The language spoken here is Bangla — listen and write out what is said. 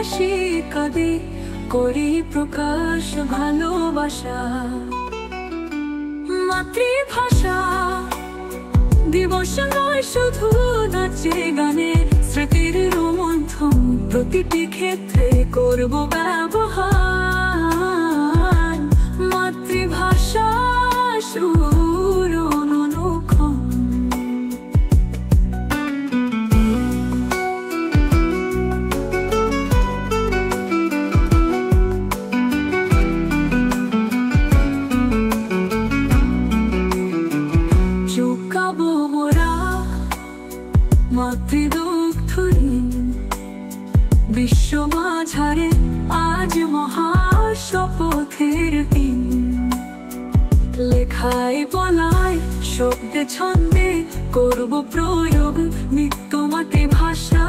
হাসি কাঁদে করি প্রকাশ ভালোবাসা। মাতৃভাষা দিবস নয় শুধু নাচে গানে, স্মৃতির রোমন্থন প্রতিটি ক্ষেত্রে করব ব্যবহার। মাতৃভাষা সুর অনুক্ষণ। চুকাবো মোরা মাতৃদুগ্ধ ঋণ, বিশ্ব মাঝারে আজ মহাশপথের দিন। লেখায় বলায় শব্দে ছন্দে করব প্রয়োগ, নিত্য মাতৃভাষা